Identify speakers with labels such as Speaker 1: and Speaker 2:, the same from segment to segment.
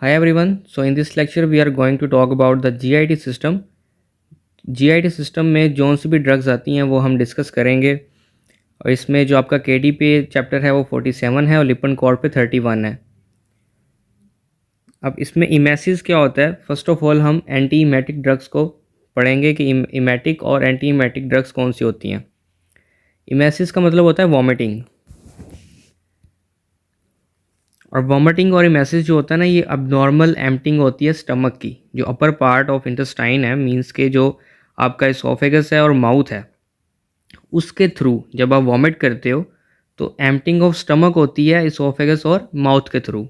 Speaker 1: Hi everyone. So in this lecture we are going to talk about the GIT system. GIT system में जौन सी भी drugs आती हैं वो हम डिस्कस करेंगे और इसमें जो आपका केडी पे चैप्टर है वो 47 है और लिपन कॉर्ड पे 31 है। अब इसमें इमेसिस क्या होता है? फर्स्ट ऑफ ऑल हम एंटी इमेटिक ड्रग्स को पढ़ेंगे कि इमेटिक और एंटी इमेटिक ड्रग्स कौन सी होती हैं। इमेसिस का मतलब होता है वॉमिटिंग, और वॉमिटिंग और इमेसिस जो होता है ना, ये अबनॉर्मल एम्पटिंग होती है स्टमक की। जो अपर पार्ट ऑफ इंटेस्टाइन है, मींस के जो आपका इसोफेगस है और माउथ है, उसके थ्रू जब आप वॉमिट करते हो तो एम्पटिंग ऑफ स्टमक होती है इसोफेगस और माउथ के थ्रू।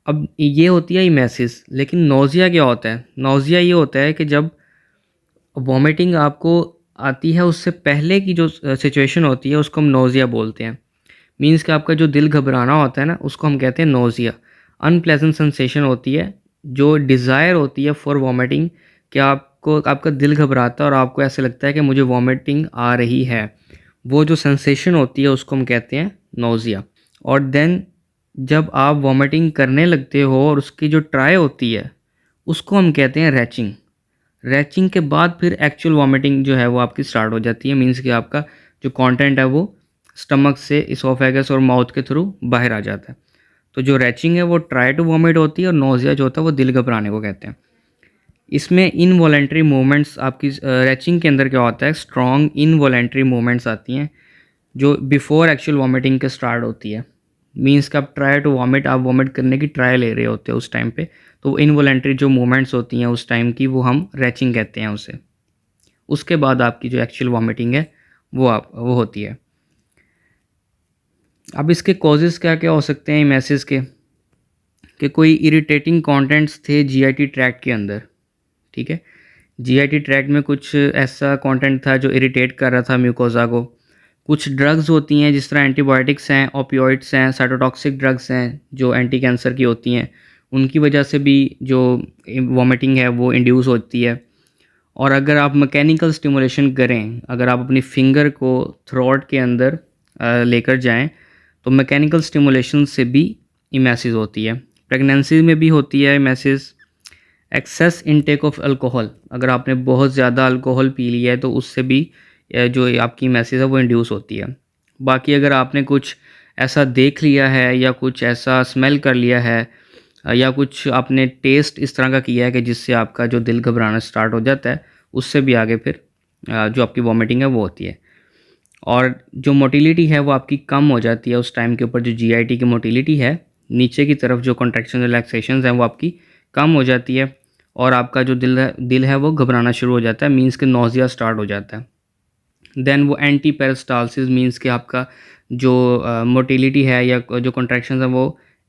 Speaker 1: अब ये होती है इमेसिस। लेकिन नोज़िया क्या होता है? नोज़िया ये होता है कि जब वॉमिटिंग आपको आती है उससे पहले की जो सिचुएशन होती है उसको हम नोज़िया बोलते हैं। मीन्स कि आपका जो दिल घबराना होता है ना, उसको हम कहते हैं नोज़िया। अनप्लेजेंट सेंसेशन होती है, जो डिज़ायर होती है फॉर वॉमिटिंग, कि आपको आपका दिल घबराता है और आपको ऐसे लगता है कि मुझे वॉमिटिंग आ रही है। वो जो सेंसेशन होती है उसको हम कहते हैं नोज़िया। और देन जब आप वॉमिटिंग करने लगते हो और उसकी जो ट्राई होती है उसको हम कहते हैं रैचिंग। रैचिंग के बाद फिर एक्चुअल वॉमिटिंग जो है वो आपकी स्टार्ट हो जाती है। मीन्स कि आपका जो कंटेंट है वो स्टमक से इसोफेगस और माउथ के थ्रू बाहर आ जाता है। तो जो रैचिंग है वो ट्राई टू वॉमिट होती है, और नोज़िया जो होता है वो दिल घबराने को कहते हैं। इसमें इनवॉलेंट्री मूवमेंट्स आपकी रैचिंग के अंदर क्या होता है, स्ट्रॉन्ग इनवॉलेंट्री मूवमेंट्स आती हैं जो बिफोर एक्चुअल वॉमिटिंग के स्टार्ट होती है। मीन्स का आप ट्राई टू वॉमिट, आप वॉमिट करने की ट्राई ले रहे होते हो उस टाइम पे, तो इनवॉलेंट्री जो मूवमेंट्स होती हैं उस टाइम की, वो हम रैचिंग कहते हैं उसे। उसके बाद आपकी जो एक्चुअल वॉमिटिंग है वो होती है। अब इसके कॉजेज़ क्या क्या हो सकते हैं इमेसिस के? कि कोई इरिटेटिंग कंटेंट्स थे जीआईटी ट्रैक्ट के अंदर, ठीक है। जीआईटी ट्रैक्ट में कुछ ऐसा कंटेंट था जो इरिटेट कर रहा था म्यूकोजा को। कुछ ड्रग्स होती हैं जिस तरह एंटीबायोटिक्स हैं, ओपियोइड्स हैं, साइटोटॉक्सिक ड्रग्स हैं जो एंटी कैंसर की होती हैं, उनकी वजह से भी जो वॉमिटिंग है वो इंड्यूस होती है। और अगर आप मैकेनिकल स्टिमुलेशन करें, अगर आप अपनी फिंगर को थ्रोट के अंदर लेकर जाएं, तो मैकेनिकल स्टिमुलेशन से भी इमेसिस होती है। प्रेगनेंसी में भी होती है emesis. Access intake of alcohol, अगर आपने बहुत ज़्यादा अल्कोहल पी लिया है तो उससे भी जो आपकी इमेसिस है वो इंड्यूस होती है। बाकी अगर आपने कुछ ऐसा देख लिया है या कुछ ऐसा स्मेल कर लिया है या कुछ आपने टेस्ट इस तरह का किया है कि जिससे आपका जो दिल घबराना स्टार्ट हो जाता है, उससे भी आगे फिर जो आपकी वॉमिटिंग है वो होती है। और जो मोटिलिटी है वो आपकी कम हो जाती है उस टाइम के ऊपर। जो जीआईटी की मोटिलिटी है, नीचे की तरफ जो कॉन्ट्रैक्शन रिलैक्सेशंस हैं वो आपकी कम हो जाती है, और आपका जो दिल है वो घबराना शुरू हो जाता है। मीन्स कि नोज़िया स्टार्ट हो जाता है। देन वो एंटी पेरिस्टालसिस, मीन्स कि आपका जो मोटिलिटी है या जो कॉन्ट्रैक्शन है वो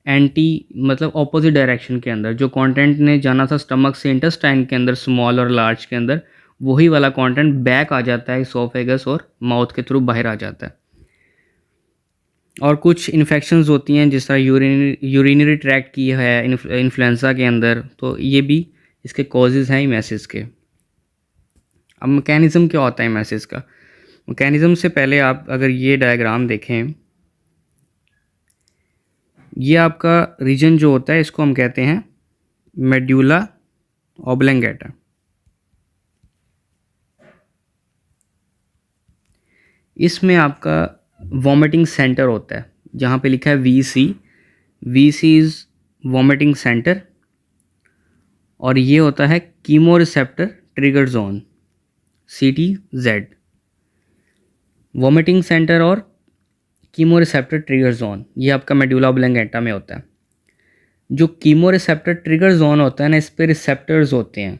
Speaker 1: एंटी मतलब ऑपोजिट डायरेक्शन के अंदर, जो कंटेंट ने जाना था स्टमक से इंटेस्टाइन के अंदर, स्मॉल और लार्ज के अंदर, वही वाला कंटेंट बैक आ जाता है इसोफेगस और माउथ के थ्रू बाहर आ जाता है। और कुछ इन्फेक्शंस होती हैं जिस तरह यूरिनरी ट्रैक्ट की है इन्फ्लुएंजा के अंदर, तो ये भी इसके कॉजेज़ हैं इमेसिस के। अब मैकेनिज़्म क्या होता है इमेसिस का? मैकेनिज़्म से पहले आप अगर ये डायग्राम देखें, ये आपका रीजन जो होता है इसको हम कहते हैं मेड्यूला ऑब्लंगेटा। इसमें आपका वॉमिटिंग सेंटर होता है, जहाँ पे लिखा है VC. VC is vomiting centre, और ये होता है chemo receptor trigger zone, CTZ। Vomiting centre और कीमो रिसेप्टर ट्रिगर जोन ये आपका मेडुला ऑब्लंगेटा में होता है। जो कीमो रिसेप्टर ट्रिगर जोन होता है ना, इस पे रिसेप्टर्स होते हैं,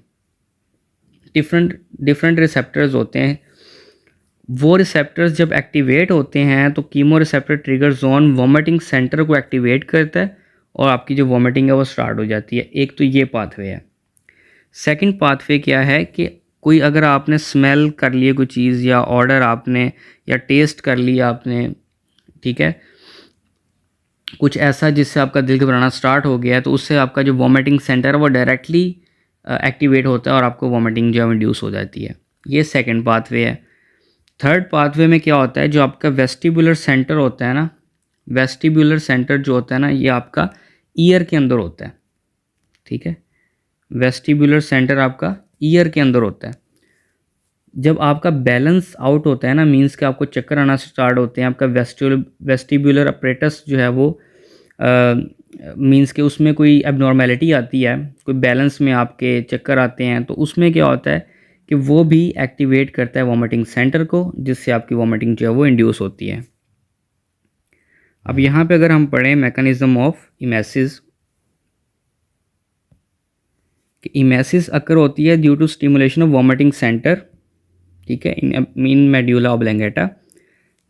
Speaker 1: डिफरेंट डिफरेंट रिसेप्टर्स होते हैं। वो रिसेप्टर्स जब एक्टिवेट होते हैं तो chemo receptor trigger zone vomiting centre को एक्टिवेट करता है और आपकी जो वॉमिटिंग है वो स्टार्ट हो जाती है। एक तो ये पाथवे है। सेकंड पाथवे क्या है कि कोई अगर आपने स्मेल कर लिए कोई चीज़, या ऑर्डर आपने या टेस्ट कर लिया आपने, ठीक है, कुछ ऐसा जिससे आपका दिल घबराना स्टार्ट हो गया है, तो उससे आपका जो वॉमिटिंग सेंटर है वो डायरेक्टली एक्टिवेट होता है और आपको वॉमिटिंग जो है इंड्यूस हो जाती है। ये सेकंड पाथवे है। थर्ड पाथवे में क्या होता है, जो आपका वेस्टिबुलर सेंटर होता है ना, वेस्टिबुलर सेंटर जो होता है ना, ये आपका ईयर के अंदर होता है, ठीक है। वेस्टिबुलर सेंटर आपका ईयर के अंदर होता है। जब आपका बैलेंस आउट होता है ना, मींस कि आपको चक्कर आना स्टार्ट होते हैं, आपका वेस्टिबुलर अपरेटस जो है वो मींस कि उसमें कोई एबनॉर्मेलिटी आती है, कोई बैलेंस में आपके चक्कर आते हैं, तो उसमें क्या होता है कि वो भी एक्टिवेट करता है वॉमिटिंग सेंटर को, जिससे आपकी वॉमिटिंग जो है वो इंड्यूस होती है। अब यहाँ पे अगर हम पढ़ें मैकेनिज्म ऑफ इमेसिस, कि इमेसिस अकर होती है due to stimulation of vomiting centre, ठीक है, इन मेड्यूला ऑब्लंगेटा,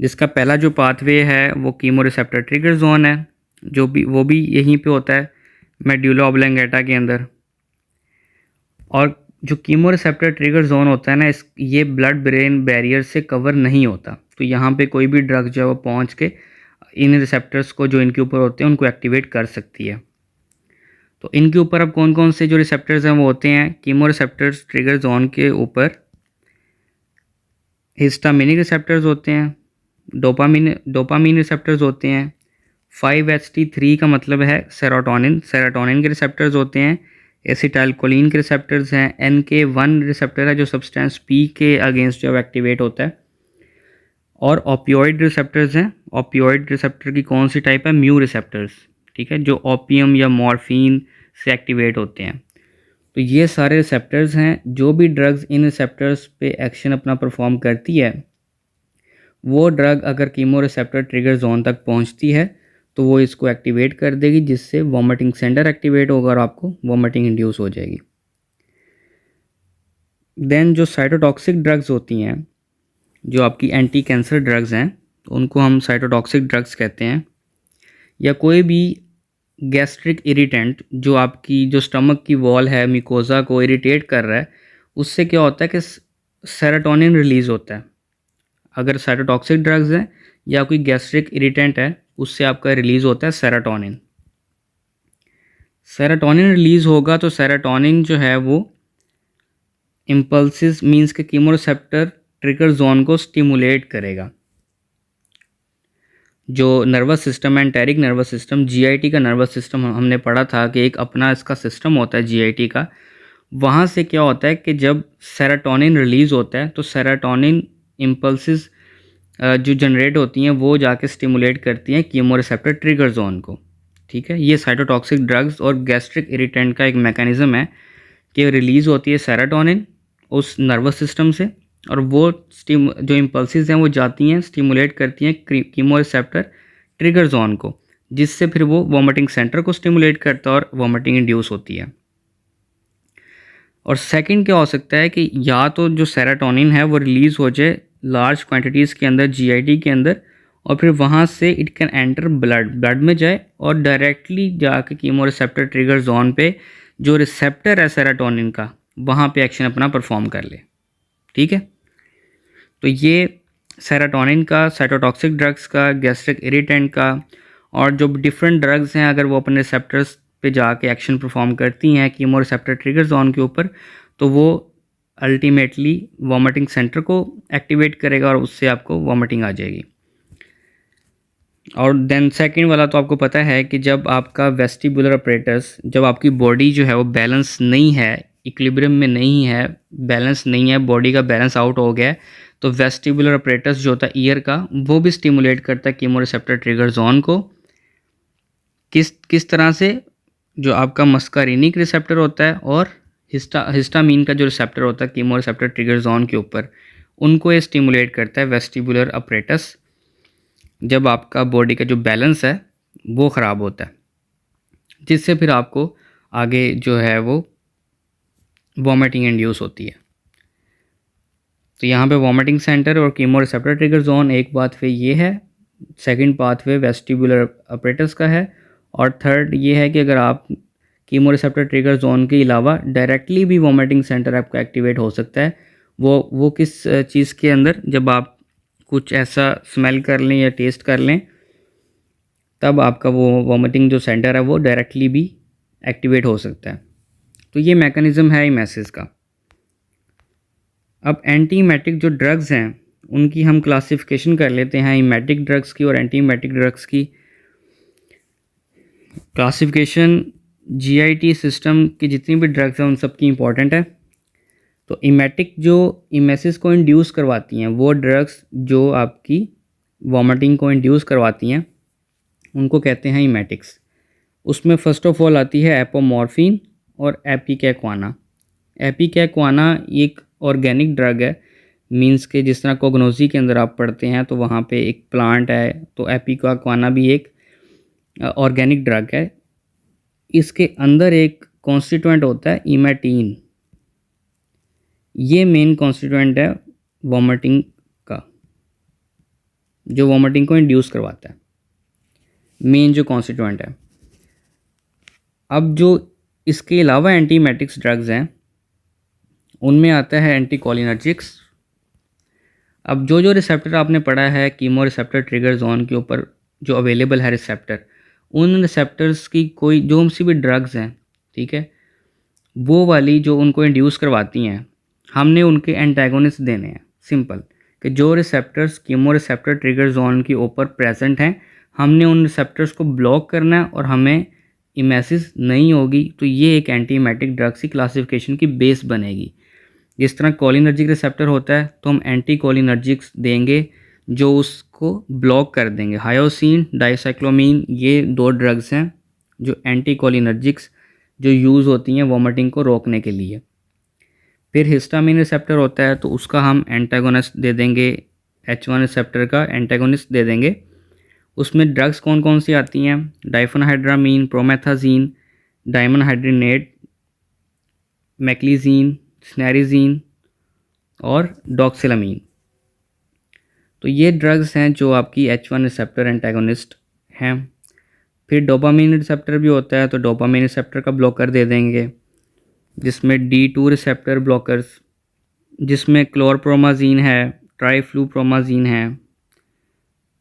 Speaker 1: जिसका पहला जो पाथवे है वो कीमोरिसेप्टर ट्रिगर जोन है, वो भी यहीं पे होता है मेड्यूला ऑब्लंगेटा के अंदर। और जो कीमोरिसेप्टर ट्रिगर जोन होता है ना, ये ब्लड ब्रेन बैरियर से कवर नहीं होता, तो यहाँ पे कोई भी ड्रग जो है वो पहुँच के इन रिसेप्टर्स को जो इनके ऊपर होते हैं उनको एक्टिवेट कर सकती है। तो इनके ऊपर अब कौन कौन से जो रिसेप्टर्स हैं वो होते हैं कीमोरिसेप्टर्स ट्रिगर जोन के ऊपर, हिस्टामिनिक रिसेप्टर्स होते हैं, डोपामीन रिसेप्टर्स होते हैं, 5-HT3 का मतलब है सेरोटोनिन के रिसेप्टर्स होते हैं, एसिटाइलकोलिन के रिसेप्टर्स हैं, NK1 रिसेप्टर है जो सब्सटेंस पी के अगेंस्ट जो एक्टिवेट होता है, और ओपियोइड रिसेप्टर्स हैं। ओपियोइड रिसेप्टर की कौन सी टाइप है, म्यू रिसेप्टर्स, ठीक है, जो ओपियम या मॉर्फिन से एक्टिवेट होते हैं। तो ये सारे रिसेप्टर्स हैं, जो भी ड्रग्स इन रिसेप्टर्स पे एक्शन अपना परफॉर्म करती है, वो ड्रग अगर कीमो रिसेप्टर ट्रिगर जोन तक पहुंचती है तो वो इसको एक्टिवेट कर देगी, जिससे वॉमिटिंग सेंटर एक्टिवेट होगा और आपको वॉमिटिंग इंड्यूस हो जाएगी। देन जो साइटोटॉक्सिक ड्रग्स होती हैं, जो आपकी एंटी कैंसर ड्रग्स हैं, तो उनको हम साइटोटॉक्सिक ड्रग्स कहते हैं। या कोई भी गैस्ट्रिक इरिटेंट जो आपकी जो स्टमक की वॉल है, मिकोजा को इरिटेट कर रहा है, उससे क्या होता है कि सेरोटोनिन रिलीज़ होता है। अगर साइटोटॉक्सिक ड्रग्स हैं या कोई गैस्ट्रिक इरिटेंट है, उससे आपका रिलीज़ होता है सेरोटोनिन। सेरोटोनिन रिलीज़ होगा तो सेरोटोनिन जो है वो इम्पल्सिस मींस के कीमोरिसेप्टर ट्रिगर जोन को स्टिमुलेट करेगा। जो नर्वस सिस्टम है, एंटेरिक नर्वस सिस्टम, जीआईटी का नर्वस सिस्टम हमने पढ़ा था कि एक अपना इसका सिस्टम होता है जीआईटी का। वहाँ से क्या होता है कि जब सेरोटोनिन रिलीज़ होता है तो सेरोटोनिन इम्पल्सिस जो जनरेट होती हैं वो जाके स्टिमुलेट करती हैं कीमोरिसेप्टर ट्रिगर जोन को, ठीक है। ये साइटोटॉक्सिक ड्रग्स और गैस्ट्रिक इरिटेंट का एक मैकेनिज़्म है कि रिलीज़ होती है सेरोटोनिन उस नर्वस सिस्टम से, और वो जो इम्पल्सिस हैं वो जाती हैं, स्टिमुलेट करती हैं कीमोरिसेप्टर ट्रिगर जोन को, जिससे फिर वो वॉमिटिंग सेंटर को स्टिमुलेट करता है और वॉमिटिंग इंड्यूस होती है। और सेकंड क्या हो सकता है कि या तो जो सेरोटोनिन है वो रिलीज़ हो जाए लार्ज क्वांटिटीज़ के अंदर जीआईटी के अंदर, और फिर वहाँ से इट कैन एंटर ब्लड में जाए और डायरेक्टली जाके कीमोरिसेप्टर ट्रिगर जोन पे जो रिसेप्टर है सेरोटोनिन का, वहाँ पे एक्शन अपना परफॉर्म कर ले, ठीक है। तो ये सेरोटोनिन का, साइटोटॉक्सिक ड्रग्स का, गैस्ट्रिक इरिटेंट का, और जो डिफरेंट ड्रग्स हैं अगर वो अपने रिसेप्टर्स पे जाके एक्शन परफॉर्म करती हैं कीमो रिसेप्टर ट्रिगर जोन के ऊपर, तो वो अल्टीमेटली वॉमिटिंग सेंटर को एक्टिवेट करेगा और उससे आपको वॉमिटिंग आ जाएगी। और देन सेकंड वाला तो आपको पता है कि जब आपका वेस्टिबुलर अपरेटस, जब आपकी बॉडी जो है वो बैलेंस नहीं है, इक्विलिब्रियम में नहीं है, बैलेंस नहीं है, बॉडी का बैलेंस आउट हो गया है, तो वेस्टिबुलर अपरेटस जो होता है ईयर का, वो भी स्टिमुलेट करता है कीमोरिसेप्टर ट्रिगर जोन को। किस तरह से, जो आपका मस्कारिनिक रिसेप्टर होता है और हिस्टामीन का जो रिसेप्टर होता है कीमोरिसेप्टर ट्रिगर जोन के ऊपर, उनको ये स्टिमुलेट करता है वेस्टिबुलर अपरेटस, जब आपका बॉडी का जो बैलेंस है वो ख़राब होता है, जिससे फिर आपको आगे जो है वो वॉमिटिंग इंड्यूस होती है। तो यहाँ पे वॉमिटिंग सेंटर और कीमोरिसेप्टर ट्रिगर जोन एक पाथवे ये है, सेकंड पाथवे वेस्टिबुलर अपरेटस का है, और थर्ड ये है कि अगर आप कीमोरिसेप्टर ट्रिगर जोन के अलावा डायरेक्टली भी वॉमिटिंग सेंटर आपका एक्टिवेट हो सकता है। वो किस चीज़ के अंदर, जब आप कुछ ऐसा स्मेल कर लें या टेस्ट कर लें, तब आपका वो वॉमिटिंग जो सेंटर है वो डायरेक्टली भी एक्टिवेट हो सकता है। तो ये मैकेनिज़्म है इमेसिस का। अब एंटीमेटिक जो ड्रग्स हैं उनकी हम क्लासिफिकेशन कर लेते हैं, इमेटिक ड्रग्स की और एंटीमेटिक ड्रग्स की। क्लासिफिकेशन जीआईटी सिस्टम की जितनी भी ड्रग्स हैं उन सब की इम्पॉर्टेंट है। तो इमेटिक जो इमेसिस को इंड्यूस करवाती हैं, वो ड्रग्स जो आपकी वॉमिटिंग को इंड्यूस करवाती हैं उनको कहते हैं इमेटिक्स। उसमें फ़र्स्ट ऑफ ऑल आती है एपोमॉर्फिन और एपिकैक्वाना। एपिकैक्वाना एक ऑर्गेनिक ड्रग है, मींस के जिस तरह कोगनोजी के अंदर आप पढ़ते हैं तो वहाँ पे एक प्लांट है, तो एपिकैक्वाना भी एक ऑर्गेनिक ड्रग है। इसके अंदर एक कॉन्स्टिट्यूएंट होता है इमेटीन, ये मेन कॉन्स्टिट्यूएंट है वॉमिटिंग का, जो वॉमिटिंग को इंड्यूस करवाता है, मेन जो कॉन्स्टिट्यूएंट है। अब जो इसके अलावा एंटीमेटिक्स ड्रग्स हैं उनमें आता है एंटीकोलिनर्जिक्स। अब जो जो रिसेप्टर आपने पढ़ा है कीमो रिसेप्टर ट्रिगर जोन के ऊपर जो अवेलेबल है रिसेप्टर, उन रिसेप्टर्स की कोई जो सी भी ड्रग्स हैं, ठीक है, वो वाली जो उनको इंड्यूस करवाती हैं, हमने उनके एंटागोनिस्ट देने हैं। सिंपल कि जो receptors chemo receptor trigger zone के ऊपर प्रेजेंट हैं, हमने उन रिसेप्टर्स को ब्लॉक करना है और हमें इमेसिस नहीं होगी, तो ये एक एंटीमेटिक ड्रग्स की क्लासिफिकेशन की बेस बनेगी। जिस तरह कोलिनर्जिक रिसेप्टर होता है तो हम एंटी कोलिनर्जिक्स देंगे जो उसको ब्लॉक कर देंगे। हायोसिन, डाइसाइक्लोमीन, ये दो ड्रग्स हैं जो एंटी कोलिनर्जिक्स जो यूज़ होती हैं वॉमिटिंग को रोकने के लिए। फिर हिस्टामिन रिसेप्टर होता है तो उसका हम एंटागोनिस्ट दे देंगे, H1 रिसेप्टर का एंटागोनिस्ट दे देंगे। उसमें ड्रग्स कौन कौन सी आती हैं? डाइफेनहाइड्रामीन, प्रोमेथाजीन, डायमनहाइड्रिनेट, मैक्लीजीन, स्नेरिजीन और डॉक्सिलामीन। तो ये ड्रग्स हैं जो आपकी H1 रिसेप्टर एंटागोनिस्ट हैं। फिर डोपामीन रिसेप्टर भी होता है तो डोपामीन रिसेप्टर का ब्लॉकर दे देंगे, जिसमें D2 रिसेप्टर ब्लॉकर्स, जिसमें क्लोरप्रोमाजीन है, ट्राइफ्लूप्रोमाजीन है,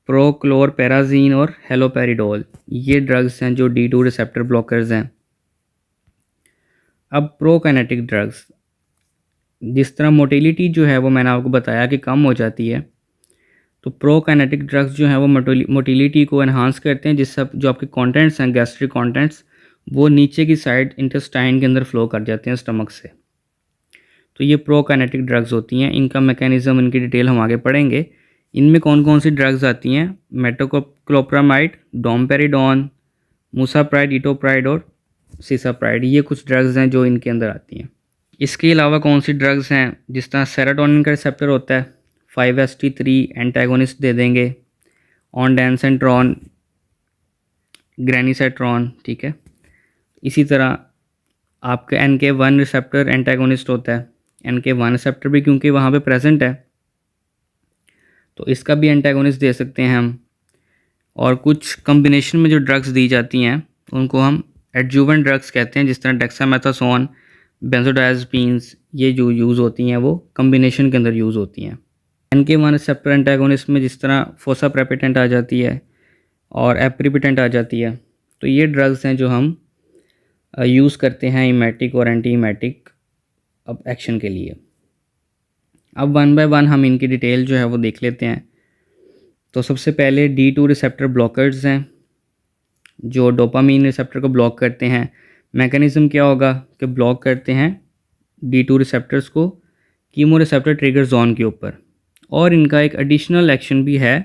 Speaker 1: प्रोक्लोरपेराजीन और हेलोपेरिडोल, ये ड्रग्स हैं जो D2 रिसेप्टर ब्लॉकर्स हैं। अब प्रोकाइनेटिक ड्रग्स, जिस तरह मोटिलिटी जो है वो मैंने आपको बताया कि कम हो जाती है, तो प्रोकाइनेटिक ड्रग्स जो हैं वो मोटिलिटी को एनहांस करते हैं, जिससे जो आपके कंटेंट्स हैं गैस्ट्रिक कंटेंट्स वो नीचे की साइड इंटेस्टाइन के अंदर फ्लो कर जाते हैं स्टमक से। तो ये प्रोकाइनेटिक ड्रग्स होती हैं। इनका मैकेनिज़्म, इनकी डिटेल हम आगे पढ़ेंगे। इनमें कौन कौन सी ड्रग्स आती हैं? मेटोक्लोप्रामाइड, डोमपेरिडोन, मूसाप्राइड, इटोप्राइड और सीसाप्राइड, ये कुछ ड्रग्स हैं जो इनके अंदर आती हैं। इसके अलावा कौन सी ड्रग्स हैं? जिस तरह सेरोटोनिन का रिसेप्टर होता है, 5-HT3 एंटागोनिस्ट दे देंगे, ऑनडेंसेंट्रॉन, ग्रेनिसेट्रॉन, ठीक है। इसी तरह आपका NK1 रिसेप्टर एंटागोनिस्ट होता है, NK1 रिसेप्टर भी क्योंकि वहाँ पे प्रेजेंट है तो इसका भी एंटागोनिस्ट दे सकते हैं हम। और कुछ कम्बिनेशन में जो ड्रग्स दी जाती हैं उनको हम एडजुवेंट ड्रग्स कहते हैं, जिस तरह डेक्सामेथासोन, बेंजोडायज़ेपिन्स, ये जो यूज़ होती हैं वो कम्बिनेशन के अंदर यूज़ होती हैं। NK1 रिसेप्टर एंटागोनिस्ट में जिस तरह फोसाप्रेपिटेंट आ जाती है और एप्रीपिटेंट आ जाती है, तो ये ड्रग्स हैं जो हम यूज़ करते हैं इमेटिक और एंटी इमेटिक अब एक्शन के लिए। अब 1 बाय 1 हम इनकी डिटेल जो है वो देख लेते हैं। तो सबसे पहले D2 रिसेप्टर ब्लॉकर्स हैं जो डोपामीन रिसेप्टर को ब्लॉक करते हैं। मैकेनिज़्म क्या होगा कि ब्लॉक करते हैं D2 रिसेप्टर्स को कीमो रिसेप्टर ट्रिगर जोन के ऊपर, और इनका एक एडिशनल एक्शन भी है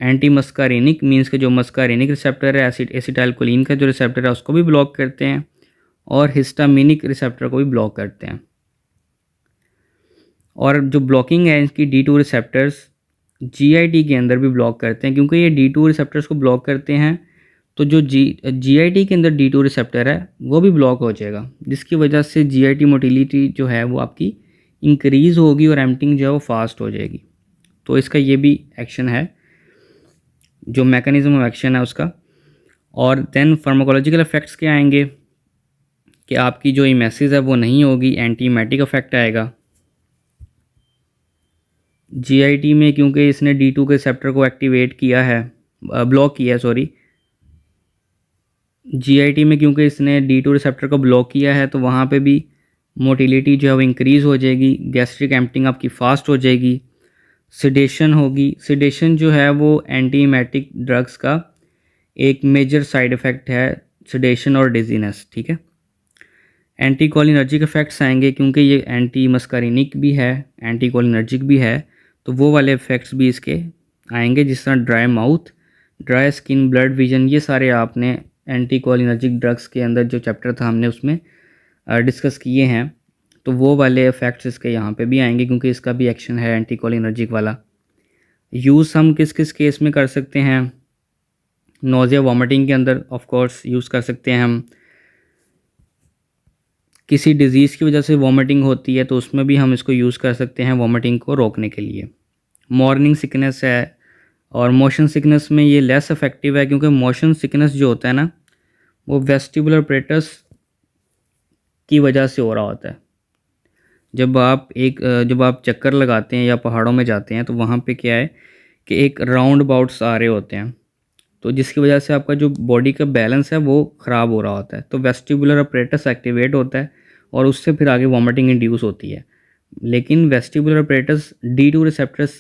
Speaker 1: एंटी मस्कारेनिक, मीन्स के जो मस्कारेनिक रिसेप्टर है, एसिटाइलकोलिन का जो रिसेप्टर है उसको भी ब्लॉक करते हैं और हिस्टामिनिक रिसेप्टर को भी ब्लॉक करते हैं। और जो ब्लॉकिंग है इसकी D2 रिसेप्टर्स GIT के अंदर भी ब्लॉक करते हैं, क्योंकि ये D2 रिसेप्टर्स को ब्लॉक करते हैं तो जो GIT के अंदर D2 रिसेप्टर है वो भी ब्लॉक हो जाएगा, जिसकी वजह से GIT मोटिलिटी जो है वो आपकी इंक्रीज़ होगी और एम्पटिंग जो है वो फास्ट हो जाएगी। तो इसका ये भी एक्शन है, जो मैकेनिज़्म ऑफ एक्शन है उसका। और देन फार्माकोलॉजिकल इफ़ेक्ट्स क्या आएंगे कि आपकी जो इमेसिस है वो नहीं होगी, एंटीमेटिक इफेक्ट आएगा। GIT में क्योंकि इसने D2 के रिसेप्टर को एक्टिवेट किया है, ब्लॉक किया है, सॉरी, GIT में क्योंकि इसने D2 रिसेप्टर को ब्लॉक किया है तो वहाँ पे भी मोटिलिटी जो है वो इंक्रीज़ हो जाएगी, गैस्ट्रिक एम्पटिंग आपकी फ़ास्ट हो जाएगी, सिडेशन होगी। सिडेशन जो है वो एंटीमेटिक ड्रग्स का एक मेजर साइड इफ़ेक्ट है सेडेशन और डिजीनेस, ठीक है। एंटी कोलिनर्जिक इफ़ेक्ट्स आएंगे क्योंकि ये एंटी मस्कारिनिक भी है, एंटी कोलिनर्जिक भी है, तो वो वाले इफ़ेक्ट्स भी इसके आएंगे, जिस तरह dry mouth, dry skin, blurred vision, ये सारे आपने एंटी कोलिनर्जिक ड्रग्स के अंदर जो चैप्टर था हमने उसमें डिस्कस किए हैं। तो वो वाले इफ़ेक्ट्स इसके यहाँ पे भी आएंगे क्योंकि इसका भी एक्शन है एंटी कोलिनर्जिक वाला। यूज़ हम किस किस केस में कर सकते हैं? नोज़िया वॉमिटिंग के अंदर ऑफ कोर्स यूज़ कर सकते हैं हम। किसी डिज़ीज़ की वजह से वॉमिटिंग होती है तो उसमें भी हम इसको यूज़ कर सकते हैं वॉमिटिंग को रोकने के लिए। मॉर्निंग सिकनेस है और मोशन सिकनेस में ये लेस इफ़ेक्टिव है क्योंकि मोशन सिकनेस जो होता है ना, वो वेस्टिबुलर अपरेटस की वजह से हो रहा होता है। जब आप चक्कर लगाते हैं या पहाड़ों में जाते हैं तो वहाँ पे क्या है कि एक राउंड अबाउट्स आ रहे होते हैं, तो जिसकी वजह से आपका जो बॉडी का बैलेंस है वो ख़राब हो रहा होता है, तो वेस्टिबुलर अपरेटस एक्टिवेट होता है और उससे फिर आगे वॉमिटिंग इंड्यूस होती है। लेकिन वेस्टिबुलर अपरेटस D2 रिसेप्टर्स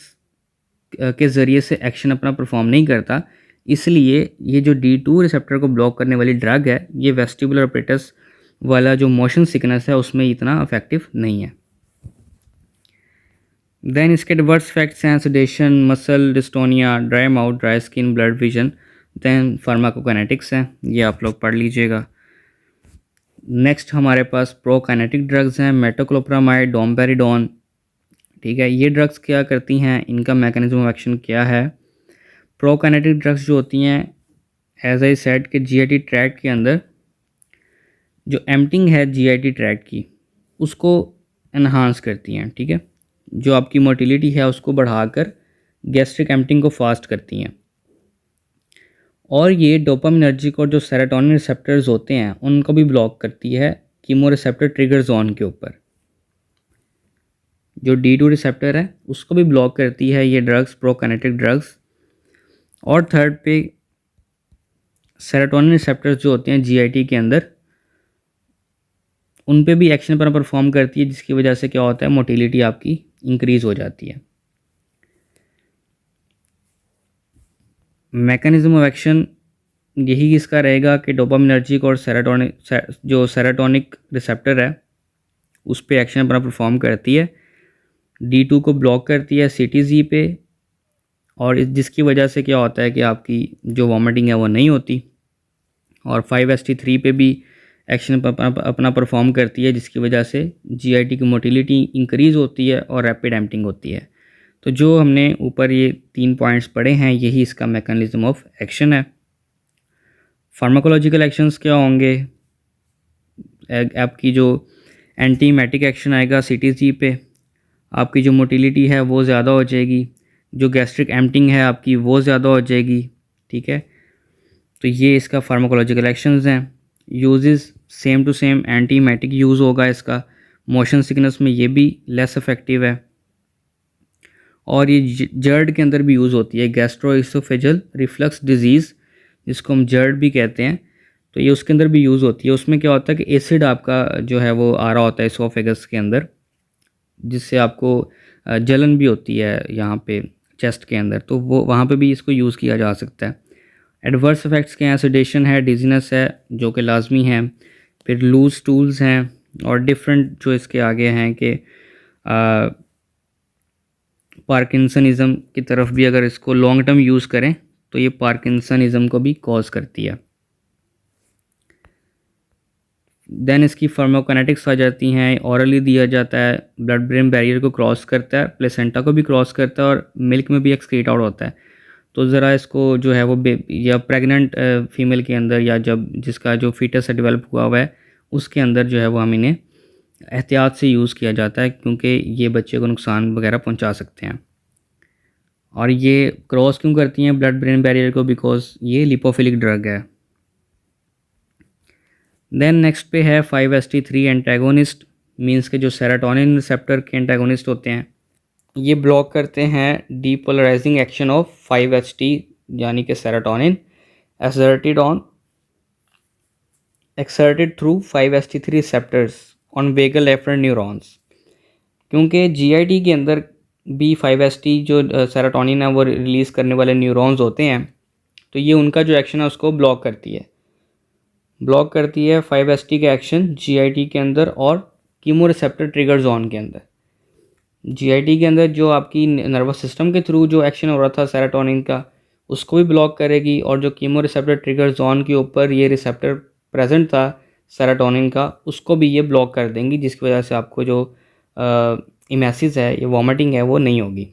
Speaker 1: के ज़रिए से एक्शन अपना परफॉर्म नहीं करता, इसलिए ये जो D2 रिसेप्टर को ब्लॉक करने वाली ड्रग है, ये वेस्टिबुलर अपरेटस वाला जो मोशन सिकनेस है उसमें इतना इफेक्टिव नहीं है। देन इसके एडवर्स इफेक्ट्स हैं sedation, muscle dystonia, dry mouth, dry skin, blurred vision. Then pharmacokinetics हैं, ये आप लोग पढ़ लीजिएगा। नेक्स्ट हमारे पास प्रोकाइनेटिक ड्रग्स हैं, मेटोक्लोप्रामाइड, डोमपेरिडोन, ठीक है। ये ड्रग्स क्या करती हैं, इनका मैकेनिज्म ऑफ एक्शन क्या है? प्रोकाइनेटिक ड्रग्स जो होती हैं, एज आई सेड के जीआईटी ट्रैक्ट के अंदर जो एम्पटिंग है जीआईटी ट्रैक्ट की, उसको एनहांस करती हैं, ठीक है। जो आपकी मोटिलिटी है उसको बढ़ाकर गैस्ट्रिक एम्पटिंग को फास्ट करती हैं। और ये डोपामिनर्जिक और जो सेरोटोनिन रिसेप्टर्स होते हैं उनको भी ब्लॉक करती है कीमो रिसेप्टर ट्रिगर जोन के ऊपर। जो D2 रिसेप्टर है उसको भी ब्लॉक करती है ये ड्रग्स, प्रोकाइनेटिक ड्रग्स। और थर्ड पे सेरोटोनिन रिसेप्टर्स जो होते हैं जीआईटी के अंदर, उन पे भी एक्शन पर परफॉर्म करती है, जिसकी वजह से क्या होता है, मोटिलिटी आपकी इंक्रीज़ हो जाती है। मैकेनिज्म ऑफ एक्शन यही इसका रहेगा कि डोपामिनर्जिक और सेरोटोनिक रिसेप्टर है उस पर एक्शन अपना परफॉर्म करती है, D2 को ब्लॉक करती है CTZ पे, और जिसकी वजह से क्या होता है कि आपकी जो वॉमिटिंग है वो नहीं होती। और 5-HT3 पे भी एक्शन अपना परफॉर्म करती है, जिसकी वजह से जीआईटी की मोटिलिटी इंक्रीज़ होती है और रैपिड एम्पटिंग होती है। तो जो हमने ऊपर ये 3 पॉइंट्स पढ़े हैं, यही इसका मैकेनिज्म ऑफ एक्शन है। फार्माकोलॉजिकल एक्शंस क्या होंगे? आपकी जो एंटीमेटिक एक्शन आएगा CTZ पे, आपकी जो मोटिलिटी है वो ज़्यादा हो जाएगी, जो गैस्ट्रिक एम्पटिंग है आपकी वो ज़्यादा हो जाएगी, ठीक है। तो ये इसका फार्माकोलॉजिकल एक्शंस हैं। Uses same to same antiemetic use होगा इसका, मोशन सिकनेस में ये भी लेस इफ़ेक्टिव है। और ये जर्ड के अंदर भी यूज़ होती है, गैस्ट्रोइसोफेजल रिफ्लक्स डिजीज़ जिसको हम जर्ड भी कहते हैं, तो ये उसके अंदर भी यूज़ होती है। उसमें क्या होता है कि एसिड आपका जो है वो आ रहा होता है इसोफेगस के अंदर, जिससे आपको जलन भी होती है यहाँ पे चेस्ट के अंदर, तो वो वहाँ पे भी इसको यूज़ किया जा सकता है। एडवर्स इफेक्ट्स क्या हैं? सेडेशन है, डिजीनेस है जो कि लाजमी है, फिर लूज स्टूल्स हैं, और डिफरेंट जो इसके आगे हैं कि पार्किंसनिज़म की तरफ भी अगर इसको लॉन्ग टर्म यूज़ करें तो ये पार्किंसनिज़म को भी कॉज करती है। देन इसकी फार्माकोकाइनेटिक्स आ जाती हैं, ऑरली दिया जाता है, ब्लड ब्रेन बैरियर को क्रॉस करता है, प्लेसेंटा को भी क्रॉस करता है, और मिल्क में भी एक्सक्रीट आउट होता है। तो ज़रा इसको जो है वो या प्रेग्नेंट फीमेल के अंदर, या जब जिसका जो फीटस है डेवलप हुआ है उसके अंदर जो है वो हम इन्हें एहतियात से यूज़ किया जाता है, क्योंकि ये बच्चे को नुकसान वगैरह पहुंचा सकते हैं। और ये क्रॉस क्यों करती हैं ब्लड ब्रेन बैरियर को? बिकॉज ये लिपोफिलिक ड्रग है। देन नेक्स्ट पे है 5-HT3 एंटागोनिस्ट, मींस के जो सेरोटोनिन रिसेप्टर के एंटागोनिस्ट होते हैं, ये ब्लॉक करते हैं डीपोलराइजिंग एक्शन ऑफ 5-HT यानी कि serotonin exerted through 5-HT3 receptors on vagal afferent neurons. क्योंकि जीआईटी के अंदर भी 5-HT जो सेरोटोनिन है वो रिलीज़ करने वाले न्यूरॉन्स होते हैं, तो ये उनका जो एक्शन है उसको ब्लॉक करती है 5-HT के एक्शन GIT के अंदर और कीमोरिसेप्टर ट्रिगर जोन के अंदर। GIT के अंदर जो आपकी नर्वस सिस्टम के थ्रू जो एक्शन हो रहा था सेरोटोनिन का, उसको भी ब्लॉक करेगी, और जो कीमोरिसेप्टर ट्रिगर जोन के ऊपर ये रिसेप्टर प्रेजेंट था सेरोटोनिन का, उसको भी ये ब्लॉक कर देंगी, जिसकी वजह से आपको जो इमेसिस है, ये वॉमिटिंग है, वो नहीं होगी।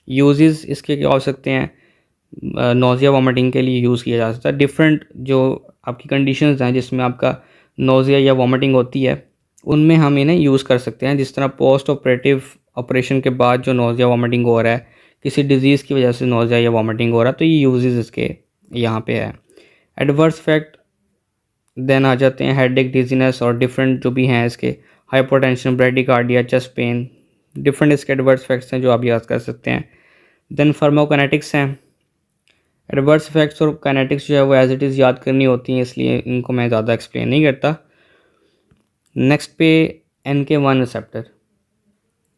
Speaker 1: यूजेस इसके क्या हो सकते हैं? नोज़िया वॉमिटिंग के लिए यूज़ किया जा सकता है। डिफरेंट जो आपकी कंडीशंस हैं जिसमें आपका नोज़िया या वॉमिटिंग होती है, उनमें हम इन्हें यूज़ कर सकते हैं। जिस तरह पोस्ट ऑपरेटिव ऑपरेशन के बाद जो नोज़िया वॉमिटिंग हो रहा है, किसी डिज़ीज़ की वजह से नोज़िया या वॉमिटिंग हो रहा है, तो ये यूजेस इसके यहाँ पे है। एडवर्स इफेक्ट देन आ जाते हैं हेडेक, डिजीनेस और डिफरेंट जो भी हैं इसके, hypotension, bradycardia, chest pain, different इसके एडवर्स इफेक्ट्स हैं जो आप याद कर सकते हैं। देन फार्माकोकाइनेटिक्स हैं। एडवर्स इफेक्ट्स और काइनेटिक्स जो है वो एज इट इज़ याद करनी होती हैं, इसलिए इनको मैं ज़्यादा एक्सप्लेन नहीं करता। नेक्स्ट पे NK1 रिसेप्टर।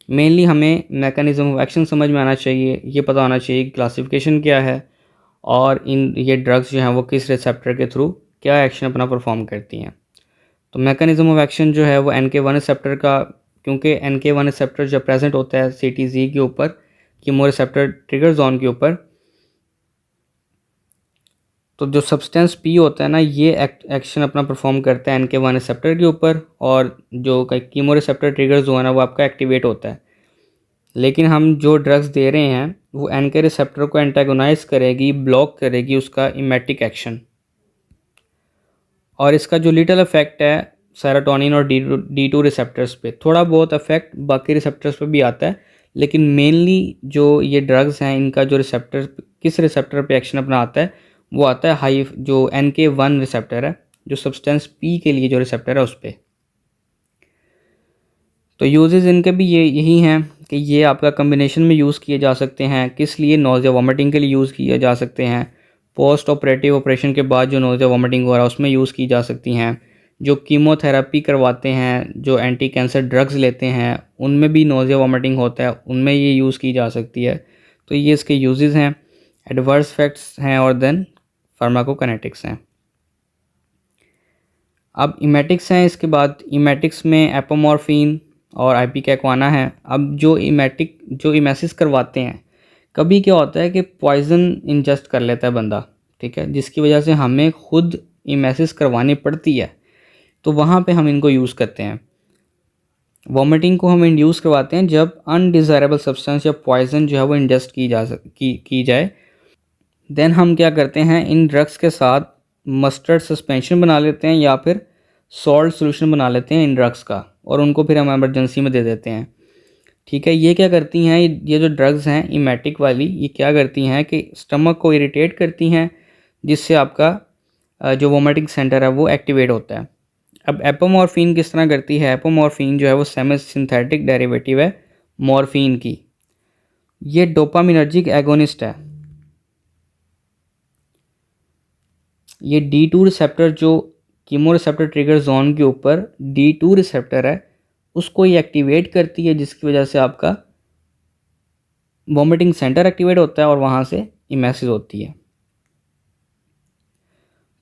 Speaker 1: मेनली हमें मैकेनिज्म ऑफ एक्शन समझ में आना चाहिए, ये पता होना चाहिए कि क्लासिफिकेशन क्या है और ये ड्रग्स जो हैं वो किस रिसेप्टर के थ्रू क्या एक्शन अपना परफॉर्म करती हैं। तो मैकेनिज्म ऑफ एक्शन जो है वो NK1 रिसेप्टर का, क्योंकि NK1 रिसेप्टर जब प्रेजेंट होता है CTZ के ऊपर, कीमोरिसेप्टर ट्रिगर जोन के ऊपर, तो जो सब्सटेंस P होता है ना, ये एक्शन अपना परफॉर्म करता है NK1 रिसेप्टर के ऊपर, और जो कीमोरिसेप्टर ट्रिगर जोन है वो आपका एक्टिवेट होता है। लेकिन हम जो ड्रग्स दे रहे हैं वो NK रिसेप्टर को एंटागोनाइज करेगी, ब्लॉक करेगी उसका इमेटिक एक्शन, और इसका जो लिटिल इफेक्ट है सेरोटोनिन और D2 रिसेप्टर्स पे, थोड़ा बहुत इफेक्ट बाकी रिसेप्टर्स पे भी आता है, लेकिन मेनली जो ये ड्रग्स हैं इनका जो रिसेप्टर, किस रिसेप्टर पे एक्शन अपना आता है, वो आता है हाई जो NK1 रिसेप्टर है, जो सब्सटेंस P के लिए जो रिसेप्टर है उस पर। तो यूजेस इनके भी यही हैं कि ये आपका कम्बिनेशन में यूज़ किए जा सकते हैं। किस लिए? नोज़िया वॉमिटिंग के लिए यूज़ किए जा सकते हैं। पोस्ट ऑपरेटिव ऑपरेशन के बाद जो नोज़िया वॉमिटिंग हो रहा है उसमें यूज़ की जा सकती हैं। जो कीमोथेरेपी करवाते हैं, जो एंटी कैंसर ड्रग्स लेते हैं, उनमें भी नोज़िया वॉमिटिंग होता है, उनमें ये यूज़ की जा सकती है। तो ये इसके यूजेस हैं, एडवर्स इफेक्ट्स हैं, और देन फार्माकोकाइनेटिक्स हैं। अब इमेटिक्स हैं। इसके बाद इमेटिक्स में एपोमॉर्फिन और आइपीकेक्वाना है। अब जो इमेसिस करवाते हैं, कभी क्या होता है कि पॉइज़न इंजेस्ट कर लेता है बंदा, ठीक है, जिसकी वजह से हमें खुद इमेसिस करवानी पड़ती है, तो वहाँ पे हम इनको यूज़ करते हैं। वॉमिटिंग को हम इंड्यूस करवाते हैं जब अनडिज़ायरेबल सब्सटेंस या पॉइज़न जो है वो इंजेस्ट की जाए। देन हम क्या करते हैं, इन ड्रग्स के साथ मस्टर्ड सस्पेंशन बना लेते हैं या फिर सॉल्ट सोल्यूशन बना लेते हैं इन ड्रग्स का, और उनको फिर हम एमरजेंसी में दे देते हैं। ठीक है, ये क्या करती हैं, ये जो ड्रग्स हैं इमेटिक वाली, ये क्या करती हैं कि स्टमक को इरिटेट करती हैं, जिससे आपका जो वोमिटिंग सेंटर है वो एक्टिवेट होता है। अब एपोमॉर्फिन किस तरह करती है? एपोमॉर्फिन जो है वो सेमी सिंथेटिक डेरिवेटिव है मॉर्फिन की। ये डोपामिनर्जिक एगोनिस्ट है। ये D2 रिसेप्टर, जो कीमो रिसेप्टर ट्रिगर जोन के ऊपर D2 रिसेप्टर है, उसको ये एक्टिवेट करती है, जिसकी वजह से आपका वॉमिटिंग सेंटर एक्टिवेट होता है और वहाँ से इमेसिस होती है।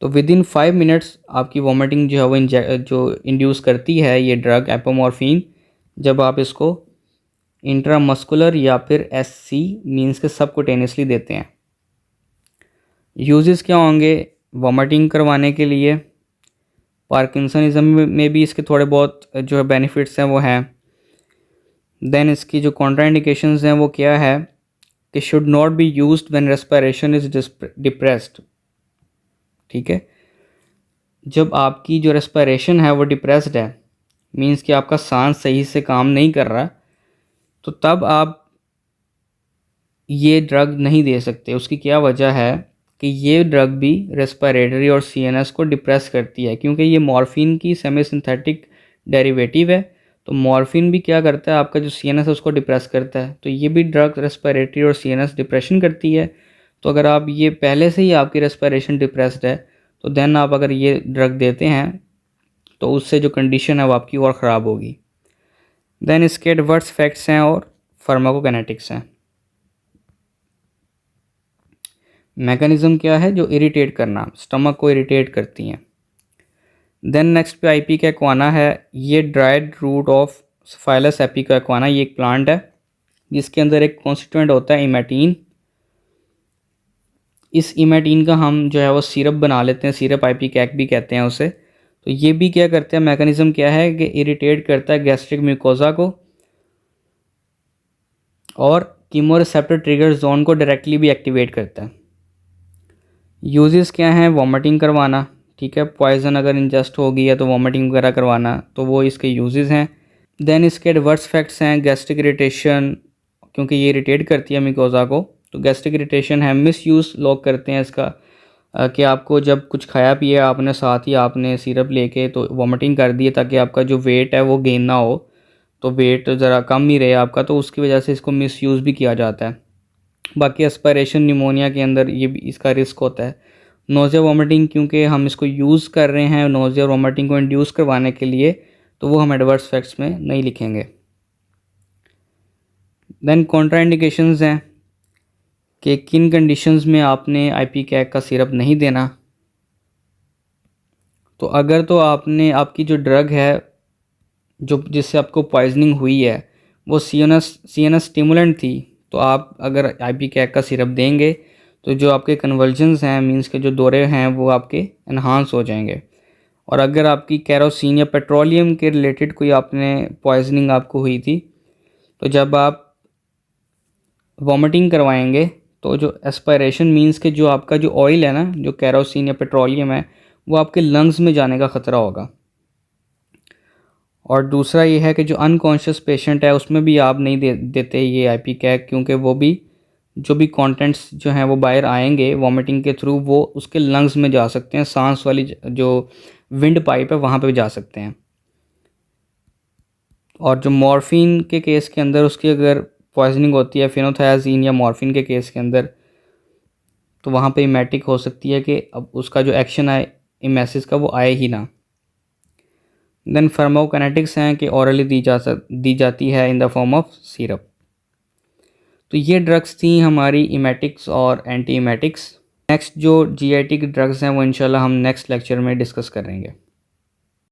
Speaker 1: तो विद इन 5 मिनट्स आपकी वॉमिटिंग जो है वो जो इंड्यूस करती है ये ड्रग एपोमॉर्फिन, जब आप इसको इंट्रामस्कुलर या फिर SC मीन्स के सबकुटेनियसली देते हैं। यूजेस क्या होंगे? वॉमिटिंग करवाने के लिए, पार्किंसनिज्म में भी इसके थोड़े बहुत जो है बेनिफिट्स हैं वो हैं। देन इसकी जो कॉन्ट्राइंडिकेशंस हैं वो क्या है कि should not be used when respiration is depressed. ठीक है, जब आपकी जो रेस्पिरेशन है वो डिप्रेस्ड है, मीन्स कि आपका सांस सही से काम नहीं कर रहा, तो तब आप ये ड्रग नहीं दे सकते। उसकी क्या वजह है कि ये ड्रग भी रेस्पिरेटरी और CNS को डिप्रेस करती है, क्योंकि ये मॉर्फिन की सेमी सिंथेटिक डेरिवेटिव है। तो मॉर्फिन भी क्या करता है, आपका जो CNS है उसको डिप्रेस करता है, तो ये भी ड्रग रेस्पिरेटरी और CNS डिप्रेशन करती है। तो अगर आप ये पहले से ही आपकी रेस्पिरेशन डिप्रेस्ड है, तो देन आप अगर ये ड्रग देते हैं तो उससे जो कंडीशन है वो आपकी और ख़राब होगी। देन इसके एडवर्स इफेक्ट्स हैं और फार्माकोकाइनेटिक्स हैं। मैकेनिज़्म क्या है, जो इरिटेट करना, स्टमक को इरिटेट करती हैं। देन नेक्स्ट पे आईपिका एक्वाना है। ये ड्राइड रूट ऑफ फाइलस एपिका एक्वाना, ये एक प्लांट है जिसके अंदर एक कॉन्स्टिट्यूएंट होता है इमेटीन। इस इमेटीन का हम जो है वो सिरप बना लेते हैं, सिरप आईपीकैक भी कहते हैं उसे। तो ये भी क्या करता है, मैकेनिज़्म क्या है कि इरिटेट करता है गैस्ट्रिक म्यूकोजा को और कीमोरिसेप्टर ट्रिगर जोन को डायरेक्टली भी एक्टिवेट करता है। यूजेस क्या हैं, वॉमिटिंग करवाना, ठीक है, पॉइजन अगर इंजेस्ट हो गई है तो वॉमिटिंग वगैरह करवाना, तो वो इसके यूजेस हैं। देन इसके एडवर्स इफेक्ट्स हैं, गैस्ट्रिक इरिटेशन, क्योंकि ये इरिटेट करती है म्यूकोजा को, तो गैस्ट्रिक इरिटेशन है। मिस यूज़ लोग करते हैं इसका कि आपको जब कुछ खाया पिया आपने, साथ ही आपने सिरप लेके तो वॉमिटिंग कर दी ताकि आपका जो वेट है वो गेन ना हो, तो वेट ज़रा कम ही रहे आपका, तो उसकी वजह से इसको मिस यूज़ भी किया जाता है। बाकी एस्पायरेशन निमोनिया के अंदर ये भी इसका रिस्क होता है। नोज़िया वॉमिटिंग, क्योंकि हम इसको यूज़ कर रहे हैं नोज़िया और वॉमिटिंग को इंड्यूस करवाने के लिए, तो वो हम एडवर्स इफेक्ट्स में नहीं लिखेंगे। देन कॉन्ट्राइंडिकेशंस हैं कि किन कंडीशंस में आपने आईपीकैक का सिरप नहीं देना। तो अगर तो आपने, आपकी जो ड्रग है जो जिससे आपको पॉइजनिंग हुई है वो सीएनएस स्टिमुलेंट थी, तो आप अगर आईपीकैक का सिरप देंगे तो जो आपके कन्वर्जन्स हैं, मींस के जो दौरे हैं, वो आपके एनहांस हो जाएंगे। और अगर आपकी कैरोसिन या पेट्रोलियम के रिलेटेड कोई आपने पॉइजनिंग आपको हुई थी, तो जब आप वॉमिटिंग करवाएंगे तो जो एस्पायरेशन, मींस के जो आपका जो ऑयल है ना, जो कैरोसिन या पेट्रोलियम है, वो आपके लंग्स में जाने का ख़तरा होगा। और दूसरा ये है कि जो अनकॉन्शियस पेशेंट है उसमें भी आप नहीं देते ये आईपीकैक, क्योंकि वो भी जो भी कंटेंट्स जो हैं वो बाहर आएंगे वॉमिटिंग के थ्रू, वो उसके लंग्स में जा सकते हैं, सांस वाली जो विंड पाइप है वहाँ पे जा सकते हैं। और जो मॉर्फिन के केस के अंदर उसकी अगर पॉइजनिंग होती है फेनोथायाजीन या मॉर्फिन के केस के अंदर, तो वहाँ पे इमेटिक हो सकती है कि अब उसका जो एक्शन है इमेसिस का वो आए ही ना। देन फार्माकोकाइनेटिक्स हैं कि ऑरली दी जाती है in the form of syrup. तो ये ड्रग्स थी हमारी इमेटिक्स और एंटी इमेटिक्स। नेक्स्ट जो जीआईटी की ड्रग्स हैं वो इंशाल्लाह हम नेक्स्ट लेक्चर में डिस्कस करेंगे।